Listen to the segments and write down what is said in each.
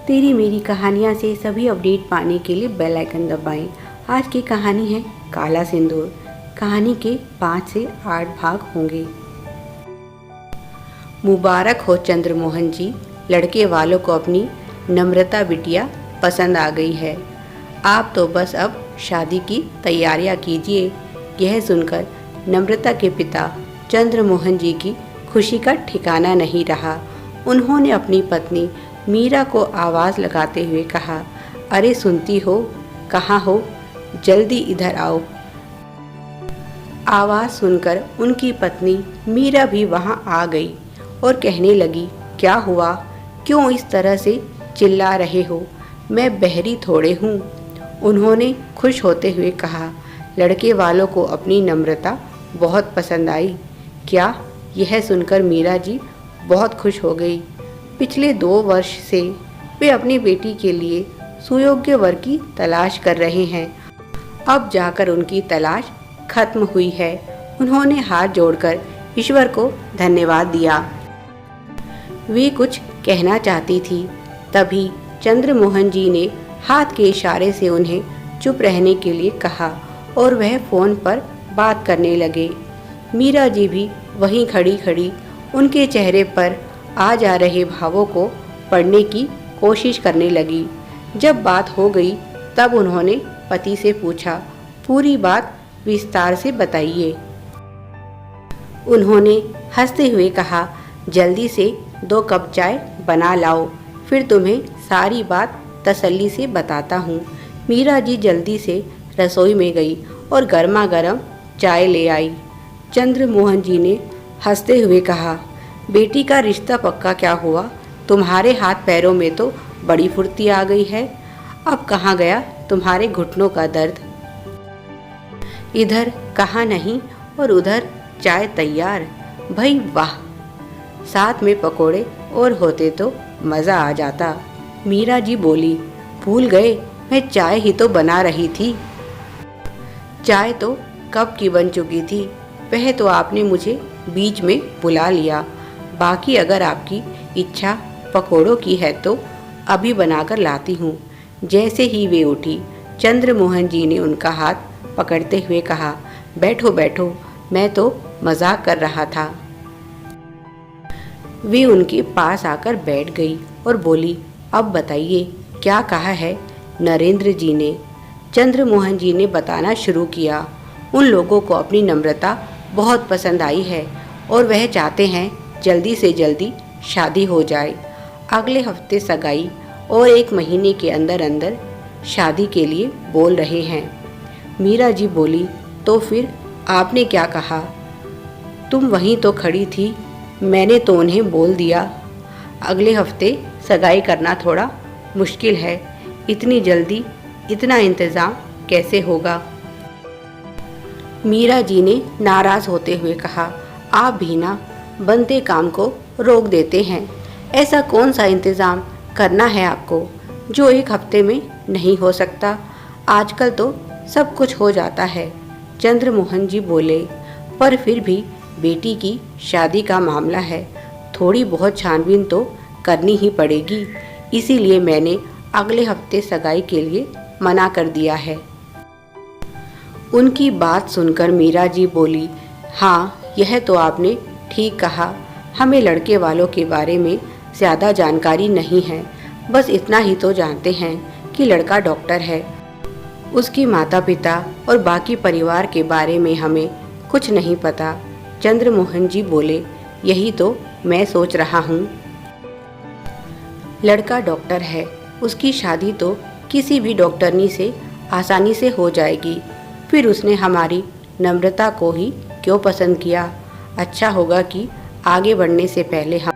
तेरी मेरी कहानियाँ से सभी अपडेट पाने के लिए बेल आइकन दबाएं। आज की कहानी है काला सिंदूर। कहानी के 5 से 8 भाग होंगे। मुबारक हो चंद्रमोहन जी, लड़के वालों को अपनी नम्रता बिटिया पसंद आ गई है। आप तो बस अब शादी की तैयारियां कीजिए। यह सुनकर नम्रता के पिता चंद्रमोहन जी की खुशी का ठिकाना नहीं रहा। उन्होंने अपनी पत्नी मीरा को आवाज़ लगाते हुए कहा, अरे सुनती हो, कहाँ हो, जल्दी इधर आओ। आवाज़ सुनकर उनकी पत्नी मीरा भी वहाँ आ गई और कहने लगी, क्या हुआ, क्यों इस तरह से चिल्ला रहे हो, मैं बहरी थोड़े हूँ। उन्होंने खुश होते हुए कहा, लड़के वालों को अपनी नम्रता बहुत पसंद आई। क्या? यह सुनकर मीरा जी बहुत खुश हो गई। पिछले 2 वर्ष से वे अपनी बेटी के लिए सुयोग्य वर की तलाश कर रहे हैं। अब जाकर उनकी तलाश खत्म हुई है। उन्होंने हाथ जोड़कर ईश्वर को धन्यवाद दिया। वे कुछ कहना चाहती थी, तभी चंद्रमोहन जी ने हाथ के इशारे से उन्हें चुप रहने के लिए कहा और वह फ़ोन पर बात करने लगे। मीरा जी भी वहीं खड़ी खड़ी उनके चेहरे पर आ जा रहे भावों को पढ़ने की कोशिश करने लगी। जब बात हो गई तब उन्होंने पति से पूछा, पूरी बात विस्तार से बताइए। उन्होंने हंसते हुए कहा, जल्दी से 2 कप चाय बना लाओ, फिर तुम्हें सारी बात तसल्ली से बताता हूँ। मीरा जी जल्दी से रसोई में गई और गर्मा गर्म चाय ले आई। चंद्रमोहन जी ने हंसते हुए कहा, बेटी का रिश्ता पक्का क्या हुआ? तुम्हारे हाथ पैरों में तो बड़ी फुर्ती आ गई है। अब कहाँ गया तुम्हारे घुटनों का दर्द? इधर कहाँ नहीं और उधर चाय तैयार। भाई वाह, साथ में पकोड़े और होते तो मज़ा आ जाता। मीरा जी बोली, भूल गए, मैं चाय ही तो बना रही थी। चाय तो कब की बन चुकी थी, वह तो आपने मुझे बीच में बुला लिया। बाकी अगर आपकी इच्छा पकोड़ों की है तो अभी बनाकर लाती हूँ। जैसे ही वे उठी, चंद्रमोहन जी ने उनका हाथ पकड़ते हुए कहा, बैठो बैठो, मैं तो मजाक कर रहा था। वे उनके पास आकर बैठ गई और बोली, अब बताइए क्या कहा है नरेंद्र जी ने? चंद्रमोहन जी ने बताना शुरू किया। उन लोगों को अपनी नम्रता बहुत पसंद आई है और वह चाहते हैं जल्दी से जल्दी शादी हो जाए। अगले हफ्ते सगाई और 1 महीने के अंदर अंदर शादी के लिए बोल रहे हैं। मीरा जी बोली, तो फिर आपने क्या कहा? तुम वहीं तो खड़ी थी, मैंने तो उन्हें बोल दिया। अगले हफ्ते सगाई करना थोड़ा मुश्किल है, इतनी जल्दी इतना इंतज़ाम कैसे होगा? मीरा जी ने नाराज़ होते हुए कहा, आप भी ना बनते काम को रोक देते हैं। ऐसा कौन सा इंतज़ाम करना है आपको जो 1 हफ्ते में नहीं हो सकता? आजकल तो सब कुछ हो जाता है। चंद्रमोहन जी बोले, पर फिर भी बेटी की शादी का मामला है, थोड़ी बहुत छानबीन तो करनी ही पड़ेगी। इसीलिए मैंने अगले हफ्ते सगाई के लिए मना कर दिया है। उनकी बात सुनकर मीरा जी बोली, हाँ, यह तो आपने ठीक कहा। हमें लड़के वालों के बारे में ज़्यादा जानकारी नहीं है, बस इतना ही तो जानते हैं कि लड़का डॉक्टर है। उसकी माता पिता और बाकी परिवार के बारे में हमें कुछ नहीं पता। चंद्रमोहन जी बोले, यही तो मैं सोच रहा हूँ। लड़का डॉक्टर है, उसकी शादी तो किसी भी डॉक्टरनी से आसानी से हो जाएगी। फिर उसने हमारी नम्रता को ही क्यों पसंद किया? अच्छा होगा कि आगे बढ़ने से पहले हम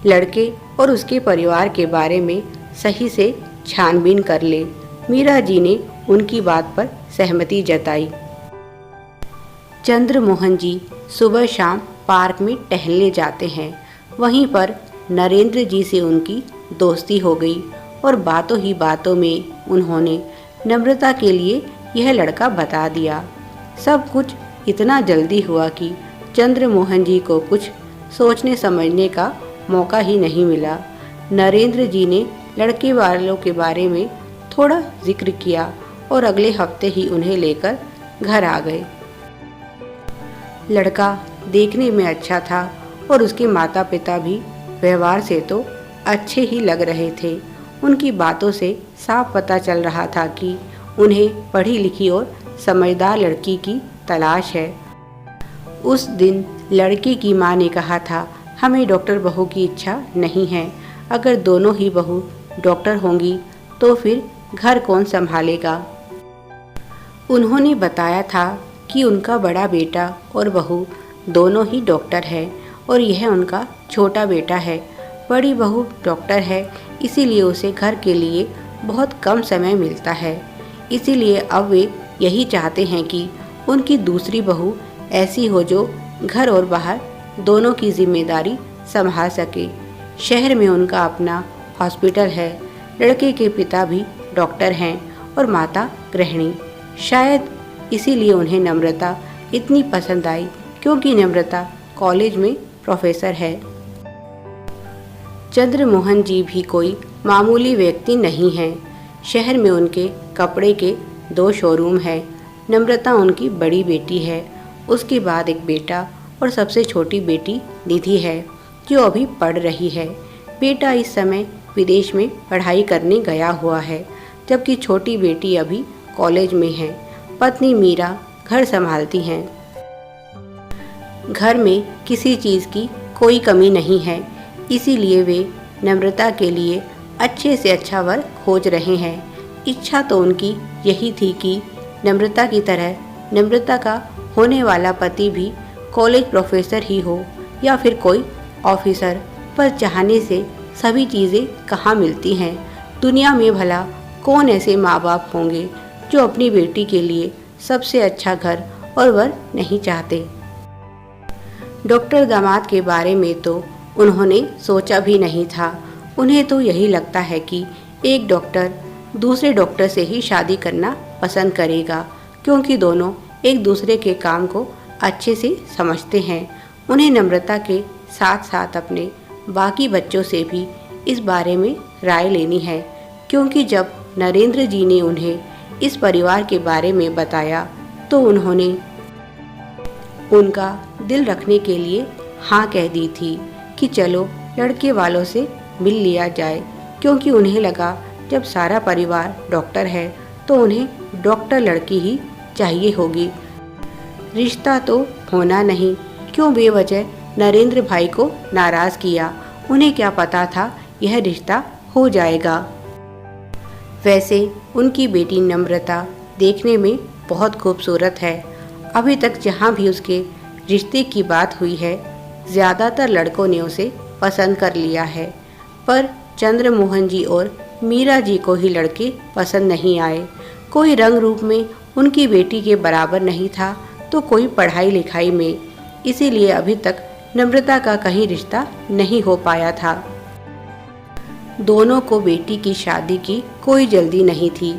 लड़के और उसके परिवार के बारे में सही से छानबीन कर ले। मीरा जी ने उनकी बात पर सहमति जताई। चंद्रमोहन जी सुबह शाम पार्क में टहलने जाते हैं। वहीं पर नरेंद्र जी से उनकी दोस्ती हो गई और बातों ही बातों में उन्होंने नम्रता के लिए यह लड़का बता दिया। सब कुछ इतना जल्दी हुआ कि चंद्रमोहन जी को कुछ सोचने समझने का मौका ही नहीं मिला। नरेंद्र जी ने लड़के वालों के बारे में थोड़ा जिक्र किया और अगले हफ्ते ही उन्हें लेकर घर आ गए। लड़का देखने में अच्छा था और उसके माता पिता भी व्यवहार से तो अच्छे ही लग रहे थे। उनकी बातों से साफ पता चल रहा था कि उन्हें पढ़ी लिखी और समझदार लड़की की तलाश है। उस दिन लड़के की माँ ने कहा था, हमें डॉक्टर बहू की इच्छा नहीं है। अगर दोनों ही बहू डॉक्टर होंगी तो फिर घर कौन संभालेगा। उन्होंने बताया था कि उनका बड़ा बेटा और बहू दोनों ही डॉक्टर है और यह उनका छोटा बेटा है। बड़ी बहू डॉक्टर है, इसीलिए उसे घर के लिए बहुत कम समय मिलता है। इसीलिए अब वे यही चाहते हैं कि उनकी दूसरी बहू ऐसी हो जो घर और बाहर दोनों की जिम्मेदारी संभाल सके। शहर में उनका अपना हॉस्पिटल है। लड़के के पिता भी डॉक्टर हैं और माता गृहिणी। शायद इसीलिए उन्हें नम्रता इतनी पसंद आई, क्योंकि नम्रता कॉलेज में प्रोफेसर है। चंद्रमोहन जी भी कोई मामूली व्यक्ति नहीं हैं। शहर में उनके कपड़े के 2 शोरूम हैं। नम्रता उनकी बड़ी बेटी है, उसके बाद एक बेटा और सबसे छोटी बेटी निधि है जो अभी पढ़ रही है। बेटा इस समय विदेश में पढ़ाई करने गया हुआ है, जबकि छोटी बेटी अभी कॉलेज में है। पत्नी मीरा घर संभालती हैं। घर में किसी चीज़ की कोई कमी नहीं है, इसीलिए वे नम्रता के लिए अच्छे से अच्छा वर खोज रहे हैं। इच्छा तो उनकी यही थी कि नम्रता की तरह नम्रता का होने वाला पति भी कॉलेज प्रोफेसर ही हो या फिर कोई ऑफिसर, पर चाहने से सभी चीज़ें कहाँ मिलती हैं। दुनिया में भला कौन ऐसे माँ बाप होंगे जो अपनी बेटी के लिए सबसे अच्छा घर और वर नहीं चाहते। डॉक्टर दामाद के बारे में तो उन्होंने सोचा भी नहीं था। उन्हें तो यही लगता है कि एक डॉक्टर दूसरे डॉक्टर से ही शादी करना पसंद करेगा, क्योंकि दोनों एक दूसरे के काम को अच्छे से समझते हैं। उन्हें नम्रता के साथ साथ अपने बाकी बच्चों से भी इस बारे में राय लेनी है, क्योंकि जब नरेंद्र जी ने उन्हें इस परिवार के बारे में बताया तो उन्होंने उनका दिल रखने के लिए हाँ कह दी थी कि चलो लड़के वालों से मिल लिया जाए, क्योंकि उन्हें लगा जब सारा परिवार डॉक्टर है तो उन्हें डॉक्टर लड़की ही चाहिए होगी। रिश्ता तो होना नहीं, क्यों बेवजह नरेंद्र भाई को नाराज़ किया। उन्हें क्या पता था यह रिश्ता हो जाएगा। वैसे उनकी बेटी नम्रता देखने में बहुत खूबसूरत है। अभी तक जहाँ भी उसके रिश्ते की बात हुई है, ज़्यादातर लड़कों ने उसे पसंद कर लिया है, पर चंद्रमोहन जी और मीरा जी को ही लड़के पसंद नहीं आए। कोई रंग रूप में उनकी बेटी के बराबर नहीं था तो कोई पढ़ाई लिखाई में, इसीलिए अभी तक नम्रता का कहीं रिश्ता नहीं हो पाया था। दोनों को बेटी की शादी की कोई जल्दी नहीं थी।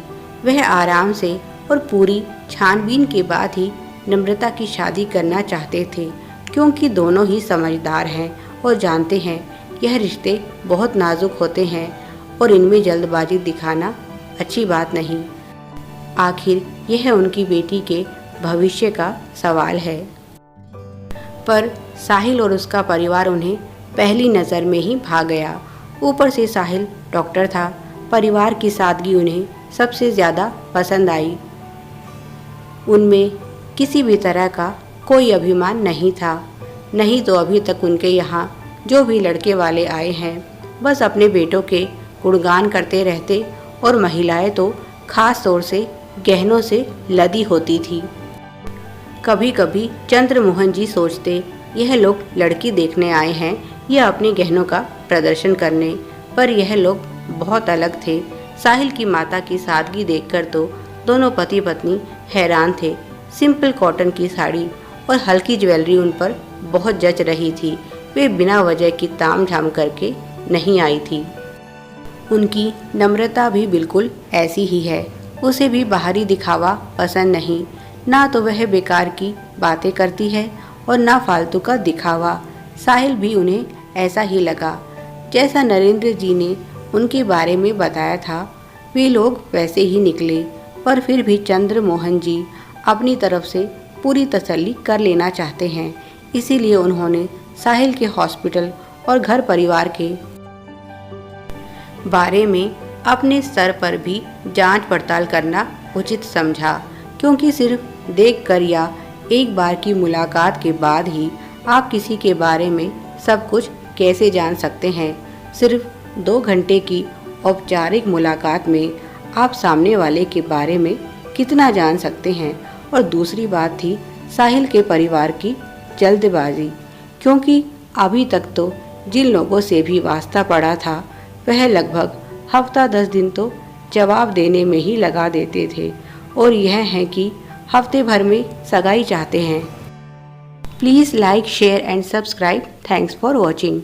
वह आराम से और पूरी छानबीन के बाद ही नम्रता की शादी करना चाहते थे, क्योंकि दोनों ही समझदार हैं और जानते हैं यह रिश्ते बहुत नाजुक होते हैं और इनमें जल्दबाजी दिखाना अच्छी बात नहीं। आखिर यह उनकी बेटी के भविष्य का सवाल है। पर साहिल और उसका परिवार उन्हें पहली नज़र में ही भा गया। ऊपर से साहिल डॉक्टर था। परिवार की सादगी उन्हें सबसे ज़्यादा पसंद आई। उनमें किसी भी तरह का कोई अभिमान नहीं था। नहीं तो अभी तक उनके यहाँ जो भी लड़के वाले आए हैं बस अपने बेटों के गुणगान करते रहते, और महिलाएं तो खास तौर से गहनों से लदी होती थी। कभी कभी चंद्रमोहन जी सोचते यह लोग लड़की देखने आए हैं या अपने गहनों का प्रदर्शन करने, पर यह लोग बहुत अलग थे। साहिल की माता की सादगी देखकर तो दोनों पति पत्नी हैरान थे। सिंपल कॉटन की साड़ी और हल्की ज्वेलरी उन पर बहुत जच रही थी। वे बिना वजह की ताम झाम करके नहीं आई थी। उनकी नम्रता भी बिल्कुल ऐसी ही है। उसे भी बाहरी दिखावा पसंद नहीं। ना तो वह बेकार की बातें करती है और ना फालतू का दिखावा। साहिल भी उन्हें ऐसा ही लगा जैसा नरेंद्र जी ने उनके बारे में बताया था, वे लोग वैसे ही निकले। पर फिर भी चंद्र मोहन जी अपनी तरफ से पूरी तसल्ली कर लेना चाहते हैं, इसीलिए उन्होंने साहिल के हॉस्पिटल और घर परिवार के बारे में अपने स्तर पर भी जांच पड़ताल करना उचित समझा, क्योंकि सिर्फ देखकर या एक बार की मुलाकात के बाद ही आप किसी के बारे में सब कुछ कैसे जान सकते हैं। सिर्फ 2 घंटे की औपचारिक मुलाकात में आप सामने वाले के बारे में कितना जान सकते हैं। और दूसरी बात थी साहिल के परिवार की जल्दबाजी, क्योंकि अभी तक तो जिन लोगों से भी वास्ता पड़ा था वह लगभग हफ्ता 10 दिन तो जवाब देने में ही लगा देते थे, और यह है कि हफ्ते भर में सगाई चाहते हैं। Please like, share and subscribe. Thanks for watching.